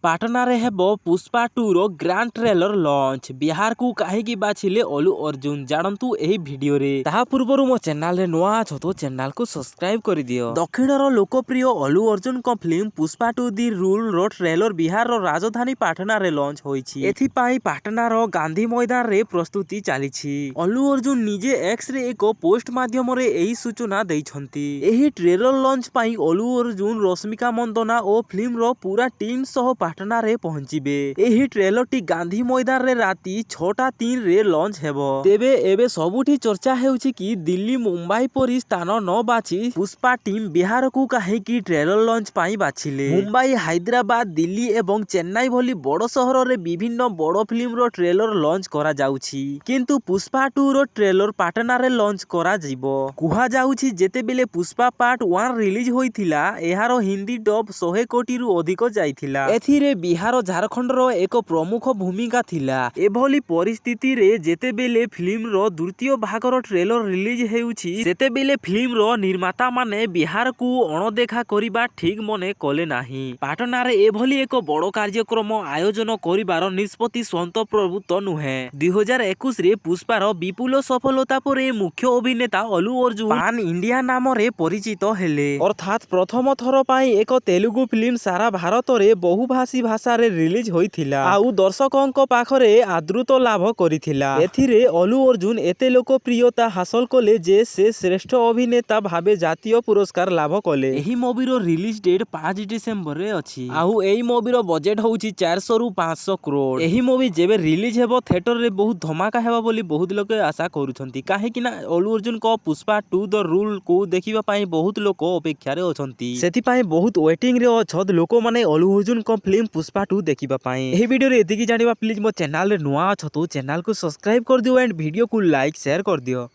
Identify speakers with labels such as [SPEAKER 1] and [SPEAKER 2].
[SPEAKER 1] पाटना रे हेबो पुष्पा 2 रो grand trailer launch. Bihar को काहेकि बाछिले अलू अर्जुन जानतु एही वीडियो रे। ताहा पूर्वरु मो चैनल रे नुआ अछो तो चैनल को सब्सक्राइब कर दियो। दक्षिण रो लोकप्रिय अलू अर्जुन को फिल्म पुष्पा 2 दी रूल रो ट्रेलर बिहार रो राजधानी पाटना रे लॉन्च होईछि। एथि पाई पाटना रो गांधी मैदान रे प्रस्तुति चालिछि। अलू अर्जुन निजे एक्स रे एको पोस्ट माध्यम रे एही सूचना दैछंती। एही ट्रेलर लॉन्च पाई अलू अर्जुन रश्मिका मंदना ओ फिल्म रो पूरा टीम सह पाटना रे पहुंचीबे। एही ट्रेलर टी गांधी मैदान रे राती 6:03 रे लॉन्च हेबो। तेबे एबे सबुठी चर्चा हेउछि कि दिल्ली मुंबई परी स्थान न बाछि पुष्पा टीम बिहार को काहेकि ट्रेलर लॉन्च पाई बाछिले। मुंबई, हैदराबाद, दिल्ली एवं चेन्नई भली बड़ सहर रे विभिन्न बड़ फिल्म रो ट्रेलर लॉन्च करा जाउछि, किंतु पुष्पा 2 रो ट्रेलर पाटना रे लॉन्च करा जिवो। कुहा जाउछि जेतेबेले पुष्पा पार्ट 1 रिलीज होइथिला एहारो हिंदी डब 100 कोटी रु अधिक जाइथिला। एथिरे बिहार झारखंड रो एक प्रमुख भूमिका थिला। एभली परिस्थिति रे जेतेबेले फिल्म रो द्वितीय भागर ट्रेलर रिलीज हेउछि सेतेबेले फिल्म रो निर्माता माने बिहार को अणदेखा करिबा ठीक मने कले नाही। पाटना रे एभली एक बड़ कार्यक्रम आयोजन करिबार निष्पत्ति स्वंत प्रभुत्व नुहे। 2021 रे पुष्पा रो विपुल सफलता परे मुख्य अभिनेता अलू अर्जुन पान इंडिया नाम रे परिचित हेले। अर्थात प्रथम थर पाई एक तेलुगु फिल्म सारा भारत रे बहुभाषी भाषा रे रिलीज होइथिला आउ दर्शकों पाखरे आदृत लाभ करिथिला। एथिरे अलू अर्जुन एते लोकप्रियता हासिल कले जे से श्रेष्ठ अभिनेता भाबे जातीय पुरस्कार लाभ कले। एही मूवी रो रिलीज डेट 5 डिसेंबर रे अछि आउ एही मूवी रो बजेट होउछि 400 रु 500 करोड़। एही मूवी जेबे रिलीज हेबो थिएटर रे बहुत धमाका हेबा बोली बहुत लोक आशा करूछंती, काहे कि ना अलू अर्जुन को पुष्पा 2 द रूल को देखिबा पाई बहुत लोक अपेक्षा रे अछंती। सेति पाई बहुत वेटिंग रे अछत लोक माने अलू अर्जुन को फिल्म पुष्पा 2 देखिबा पाई। एही वीडियो रे एतिकी जानिबा प्लीज मो चैनल रे नुआ अछतो चैनल को सब्सक्राइब कर दियो एंड वीडियो को लाइक शेयर कर दियो।